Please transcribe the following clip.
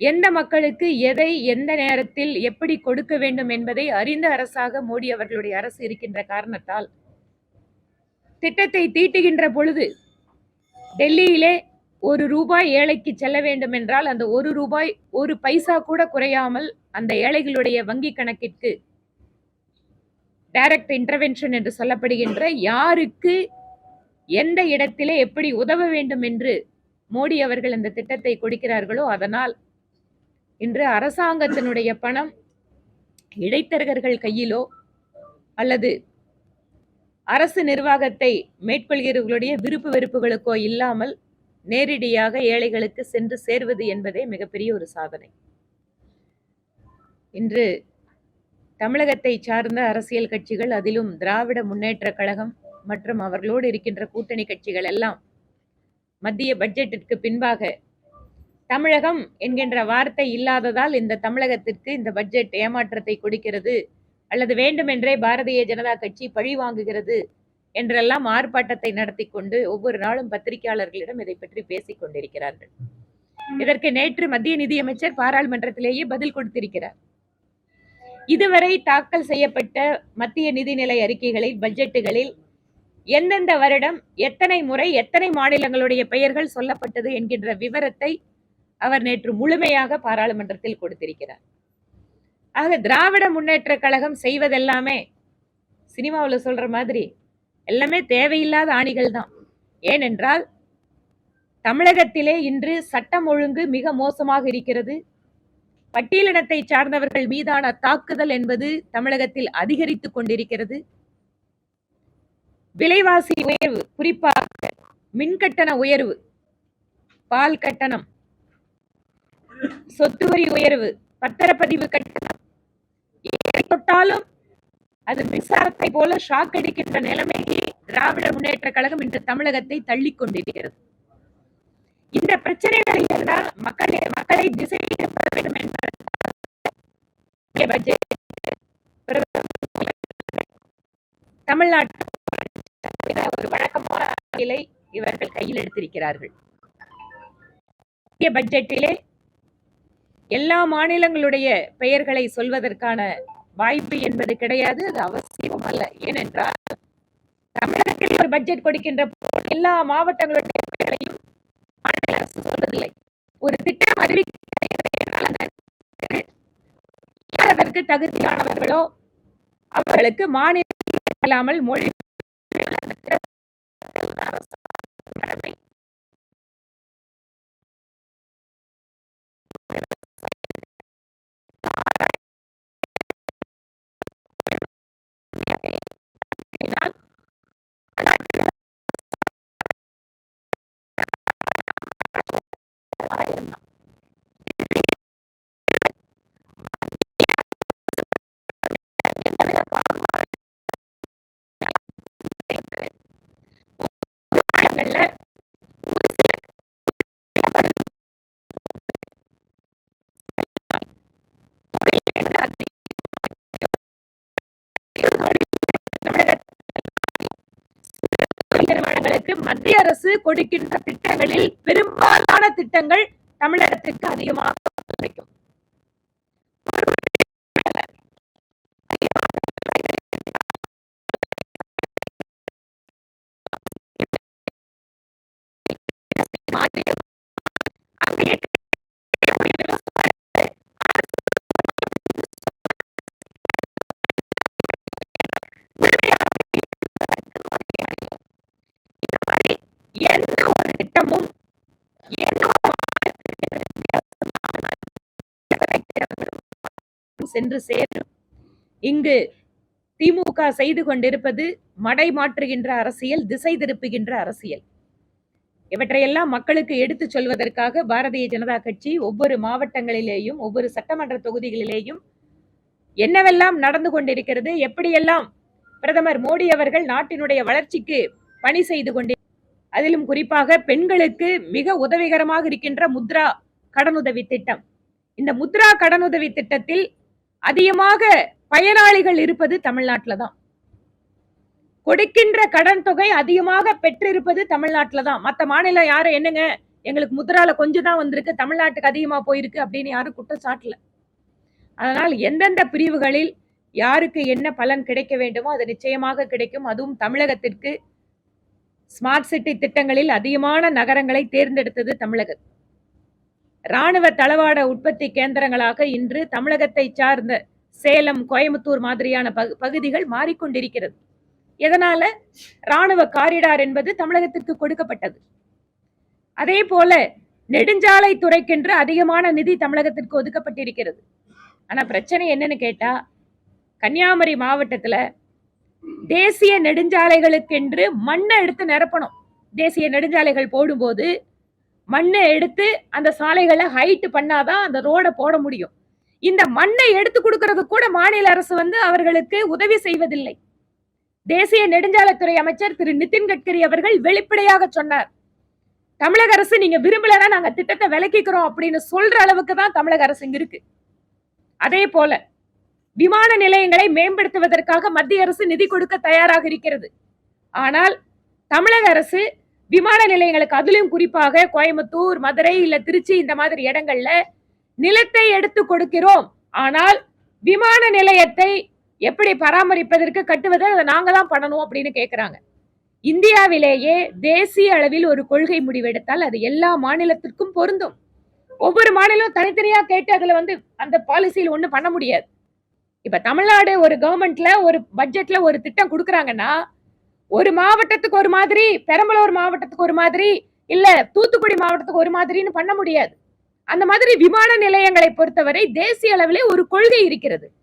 எந்த மக்களுக்கு எதை எந்த நேரத்தில் எப்படி கொடுக்க வேண்டும் என்பதை அறிந்த அரசாக மோடி அவர்களுடைய அரசு இருக்கின்ற காரணத்தால் திட்டத்தை தீட்டுகின்ற பொழுது டெல்லியிலே ஒரு ரூபாய் ஏழைக்கு செல்ல வேண்டும் என்றால் அந்த ஒரு ரூபாய் ஒரு பைசா கூட குறையாமல் அந்த ஏழைகளுடைய வங்கி கணக்கிற்கு டைரக்ட் இன்டர்வென்ஷன் என்று சொல்லப்படுகின்ற யாருக்கு எந்த இடத்திலே எப்படி உதவ வேண்டும் என்று மோடி அவர்கள் அந்த திட்டத்தை கொடுக்கிறார்களோ அதனால் இன்று அரசாங்கத்தினுடைய பணம் இடைத்தரகர்கள் கையிலோ அல்லது அரசு நிர்வாகத்தை மேற்கொள்கிறவர்களுடைய விருப்பு வெறுப்புகளுக்கோ இல்லாமல் நேரடியாக ஏழைகளுக்கு சென்று சேர்வது என்பதே மிகப்பெரிய ஒரு சாதனை. இன்று தமிழகத்தை சார்ந்த அரசியல் கட்சிகள், அதிலும் திராவிட முன்னேற்ற கழகம் மற்றும் அவர்களோடு இருக்கின்ற கூட்டணி கட்சிகள் எல்லாம் மத்திய பட்ஜெட்டிற்கு பின்பாக தமிழகம் என்கின்ற வார்த்தை இல்லாததால் இந்த தமிழகத்திற்கு இந்த பட்ஜெட் ஏமாற்றத்தை கொடுக்கிறது அல்லது வேண்டுமென்றே பாரதிய ஜனதா கட்சி பழி வாங்குகிறது என்றெல்லாம் ஆர்ப்பாட்டத்தை நடத்தி கொண்டு ஒவ்வொரு நாளும் பத்திரிகையாளர்களிடம் இதை பற்றி பேசிக் கொண்டிருக்கிறார்கள். இதற்கு நேற்று மத்திய நிதியமைச்சர் பாராளுமன்றத்திலேயே பதில் கொடுத்திருக்கிறார். இதுவரை தாக்கல் செய்யப்பட்ட மத்திய நிதிநிலை அறிக்கைகளில், பட்ஜெட்டுகளில் எந்தெந்த வருடம் எத்தனை முறை எத்தனை மாநிலங்களுடைய பெயர்கள் சொல்லப்பட்டது என்கின்ற விவரத்தை அவர் நேற்று முழுமையாக பாராளுமன்றத்தில் கொடுத்திருக்கிறார். ஆக திராவிட முன்னேற்ற கழகம் செய்வதெல்லாமே சினிமாவில் சொல்ற மாதிரி எல்லாமே தேவையில்லாத ஆணிகள் தான். ஏனென்றால் தமிழகத்திலே இன்று சட்டம் ஒழுங்கு மிக மோசமாக இருக்கிறது. பட்டியலினத்தை சார்ந்தவர்கள் மீதான தாக்குதல் என்பது தமிழகத்தில் அதிகரித்துக் கொண்டிருக்கிறது. விலைவாசி உயர்வு, குறிப்பாக மின்கட்டண உயர்வு, பால் கட்டணம், சொத்து வரி உயர்வு, பத்திரப்பதிவு கட்டணம், எதை தொட்டாலும் அது மின்சாரத்தை போல ஷாக் அடிக்கின்ற நிலைமைக்கு திராவிட முன்னேற்ற கழகம் இன்று தமிழகத்தை தள்ளிக் கொண்டிருக்கிறது. இந்த பிரச்சனைகளை எல்லாம் மக்களை திசை திருப்ப வேண்டும் என்ற தமிழ்நாட்டில் ஒரு வழக்கமான நிலை இவர்கள் கையில் எடுத்திருக்கிறார்கள். பட்ஜெட்டிலே எல்லா மாநிலங்களுடைய பெயர்களை சொல்வதற்கான வாய்ப்பு என்பது கிடையாது, அது அவசியம் அல்ல. ஏனென்றால் தமிழகத்தில் ஒரு பட்ஜெட் கொடுக்கின்ற எல்லா மாவட்டங்களுடைய பெயர்களையும் மாநில அரசு சொல்வதில்லை. ஒரு திட்டம் அறிவிப்பதற்கு தகுதியானவர்களோ அவர்களுக்கு மாநில இல்லாமல் மொழி மத்திய அரசு கொடுக்கின்ற திட்டங்களில் பெரும்பாலான திட்டங்கள் தமிழகத்திற்கு அதிகமாக கிடைக்கும். எந்த ஒரு திட்டமும் சென்று சேரும். இங்கு திமுக செய்து கொண்டிருப்பது மடை மாற்றுகின்ற அரசியல், திசை திருப்புகின்ற அரசியல். இவற்றையெல்லாம் மக்களுக்கு எடுத்து சொல்வதற்காக பாரதிய ஜனதா கட்சி ஒவ்வொரு மாவட்டங்களிலேயும் ஒவ்வொரு சட்டமன்ற தொகுதிகளிலேயும் என்னவெல்லாம் நடந்து கொண்டிருக்கிறது, எப்படியெல்லாம் பிரதமர் மோடி அவர்கள் நாட்டினுடைய வளர்ச்சிக்கு பணி செய்து கொண்டிருக்கிறார், அதிலும் குறிப்பாக பெண்களுக்கு மிக உதவிகரமாக இருக்கின்ற முத்ரா கடனுதவி திட்டம். இந்த முத்ரா கடனுதவி திட்டத்தில் அதிகமாக பயனாளிகள் இருப்பது தமிழ்நாட்டில் தான். கொடுக்கின்ற கடன் தொகை அதிகமாக பெற்றிருப்பது தமிழ்நாட்டில் தான். மற்ற மாநிலம் யாரும் என்னங்க எங்களுக்கு முத்ரால கொஞ்சம் தான் வந்திருக்கு, தமிழ்நாட்டுக்கு அதிகமா போயிருக்கு அப்படின்னு யாரும் குற்றம் சாட்டல. அதனால் எந்தெந்த பிரிவுகளில் யாருக்கு என்ன பலன் கிடைக்க வேண்டுமோ அது நிச்சயமாக கிடைக்கும். அதுவும் தமிழகத்திற்கு ஸ்மார்ட் சிட்டி திட்டங்களில் அதிகமான நகரங்களை தேர்ந்தெடுத்தது தமிழகம். ராணுவ தளவாட உற்பத்தி கேந்திரங்களாக இன்று தமிழகத்தை சார்ந்த சேலம், கோயம்புத்தூர் மாதிரியான பகுதிகள் மாறிக்கொண்டிருக்கிறது. எதனால? ராணுவ காரிடார் என்பது தமிழகத்திற்கு கொடுக்கப்பட்டது. அதே போல நெடுஞ்சாலை துறைக்கென்று அதிகமான நிதி தமிழகத்திற்கு ஒதுக்கப்பட்டிருக்கிறது. ஆனா பிரச்சனை என்னன்னு கேட்டா, கன்னியாகுமரி மாவட்டத்துல தேசிய நெடுஞ்சாலைகளுக்கென்று மண்ணை எடுத்து நிரப்பணும். தேசிய நெடுஞ்சாலைகள் போடும்போது மண்ணை எடுத்து அந்த சாலைகளை ஹைட் பண்ணாதான் அந்த ரோட போட முடியும். இந்த மண்ணை எடுத்து கொடுக்கிறது கூட மாநில அரசு அவர்களுக்கு உதவி செய்வதில்லை. தேசிய நெடுஞ்சாலைத்துறை அமைச்சர் திரு நிதின் கட்கரி அவர்கள் வெளிப்படையாக சொன்னார், தமிழக அரசு நீங்க விரும்பலன்னா நாங்க திட்டத்தை விலக்கிக்கிறோம் அப்படின்னு சொல்ற அளவுக்கு தான் தமிழக அரசு இங்க இருக்கு. அதே போல விமான நிலையங்களை மேம்படுத்துவதற்காக மத்திய அரசு நிதி கொடுக்க தயாராக இருக்கிறது. ஆனால் தமிழக அரசு விமான நிலையங்களுக்கு, அதிலும் குறிப்பாக கோயம்புத்தூர், மதுரை, இல்ல திருச்சி இந்த மாதிரி இடங்கள்ல நிலத்தை எடுத்து கொடுக்கிறோம், ஆனால் விமான நிலையத்தை எப்படி பராமரிப்பதற்கு கட்டுவதை அதை நாங்க தான் பண்ணணும் அப்படின்னு கேட்கிறாங்க. இந்தியாவிலேயே தேசிய அளவில் ஒரு கொள்கை முடிவெடுத்தால் அது எல்லா மாநிலத்திற்கும் பொருந்தும். ஒவ்வொரு மாநிலம் தனித்தனியா கேட்டு அதுல அந்த பாலிசியில் ஒண்ணு பண்ண முடியாது. இப்ப தமிழ்நாடு ஒரு கவர்மெண்ட்ல ஒரு பட்ஜெட்ல ஒரு திட்டம் கொடுக்கறாங்கன்னா ஒரு மாவட்டத்துக்கு ஒரு மாதிரி, பெரம்பலூர் மாவட்டத்துக்கு ஒரு மாதிரி, இல்ல தூத்துக்குடி மாவட்டத்துக்கு ஒரு மாதிரின்னு பண்ண முடியாது. அந்த மாதிரி விமான நிலையங்களை பொறுத்தவரை தேசிய அளவிலே ஒரு கொள்கை இருக்கிறது.